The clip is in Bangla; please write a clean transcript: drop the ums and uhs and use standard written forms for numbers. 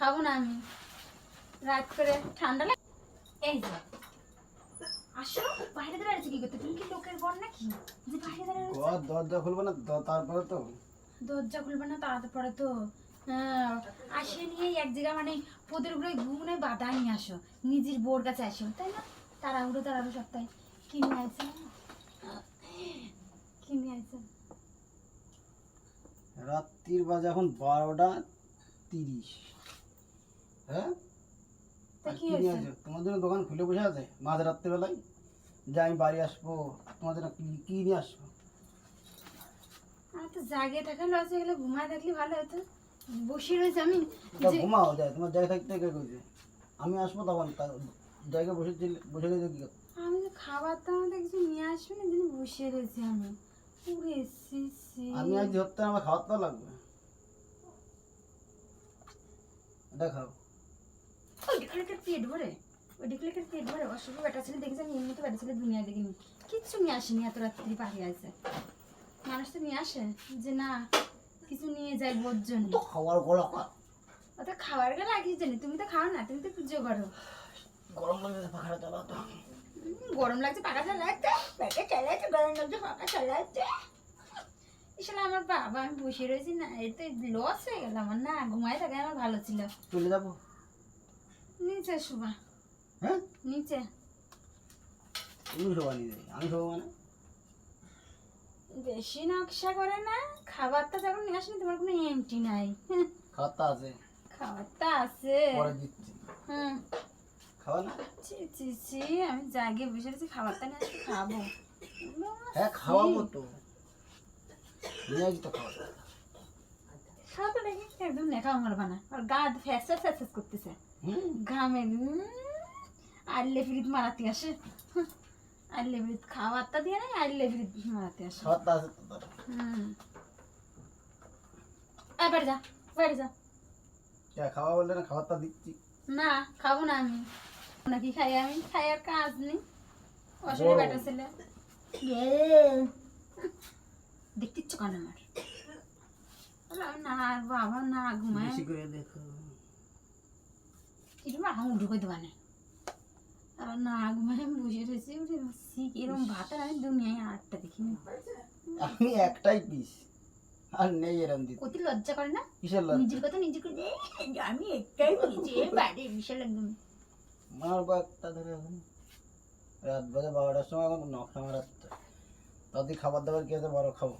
খাবো না আমি। রাত করে ঠান্ডা লাগে। এই যে আসো, বাইরে দাঁড়িয়ে আছে কি করতে? তুমি কি লোকের বর নাকি যে বাইরে দাঁড়িয়ে আছে? দরজা খুলবে না তারপরে তো দরজা খুলবে না তারপরে তো আসে নিয়ে এক জায়গা মানে পোদের উপরে ঘুমনে বাধা নিয়ে আসো, নিজের বোর কাছে আসো, তাই না? তাড়াহুড়ো সপ্তাহে কিনে আছে, কিনে আছে। রাত্রির বাজে এখন 12টা 30। হ্যাঁ, তা আর কি কি নিয়ে হয়েছে? আসো? তোমার জন্য দোকান খুলে বসে আছে মাঝ রাত্রিবেলায় যে আমি বাড়ি আসবো, তোমার জন্য কি নিয়ে আসবো? আমার তো জাগে থাকা লস হয়ে গেলে, ঘুমায় থাকলে ভালো হতো। বসে রয়েছে আমি তা যে ঘুমাও যায়, তোমার জায়গা থাকতে কে কইছে? আমি আসবো তখন জায়গায় বসে রয়েছে কি কথা? আমি তো খাবার তো আমাদের কিছু নিয়ে আসবে না, যিনি বসে রয়েছি আমি। উড়ে আমি আজ ধরতে আমার খাওয়ার তো লাগবে। দেখাও ওই দেখলে পেট ভরে, অসুখ বেটা ছেলে দেখেছি আমি, এমনি তো বেটা ছেলে দুনিয়া দেখিনি, কিচ্ছু নিয়ে আসেনি। এত রাত্রি পাঠিয়ে আছে মানুষ তো নিয়ে আসে যে না কিছু নিয়ে যায় বোর জন্য। তো খাওয়ার গলা ওটা খাবার গেলে লাগিয়ে জানি, তুমি তো খাও না, তুমি তো পুজো করো। গরম লাগে, পাখাটা চালাও তো। গরম লাগছে পাকা চালাচ্ছে, পেটে চালাচ্ছে, গরম লাগছে পাকা চালাচ্ছে। আসলে আমার বাবা, আমি বসে রয়েছি না, এই তো লস হয়ে গেল আমার, না ঘুমায় থাকে আমার ভালো ছিল। চলে যাবো। নিচে শোভা, হ্যাঁ, নিচে। তুমি শোভা নিয়ে যাই, আমি শোভা মানে? বেশি নকশা করে না, খাবারটা যখন নিয়ে আসেনি তোমার কোনো এন্ট্রি নাই। খাওয়ারটা আছে, খাবারটা আছে। পরে দিচ্ছি। হুম, খাওয়া না? ছি, আমি জাগে বসে রয়েছি, খাবারটা নিয়ে আসতে খাবো। হ্যাঁ, খাওয়াবো তো, নিয়ে আসি তো খাওয়া। খাবো নাকি একদম নেখা আমার বানা, আর গা ফ্যাস করতেছে ঘামে। আল্লে ফিরিত মারাতে আসে, আল্লে ফিরিত খাবারটা দিয়ে নাই, আল্লে ফিরিত মারাতে আসে। খাওয়ারটা আছে তো তার। বাড়ি যা, বাড়ি যা। খাওয়া বললে না, খাবারটা দিচ্ছি। না খাবো না আমি, নাকি খাই আমি, খাই আর কাজ নেই। অসুবিধা বেটা ছেলে দেখতে ইচ্ছু কান আমার। না বাবা না ঘুমায়, বেশি করে দেখো। কিরম আঙুল ঢুকে দেওয়া নেই। না ঘুমায় আমি বসে রয়েছি, এরকম ভাত আমি দুনিয়ায় আটটা দেখিনি। আমি একটাই পিস, আর নেই এরম দিতে। অতি লজ্জা করে না কিসের লজ্জা? নিজের কথা নিজে করে, আমি একটাই পিছি বাড়ি বিশাল একদম। মারবো একটা ধরে এখন। রাত বাজে 12টার সময় এখন নখটা মারাচ্ছে। তাদের খাবার দাবার কি আছে, বড় খাবো।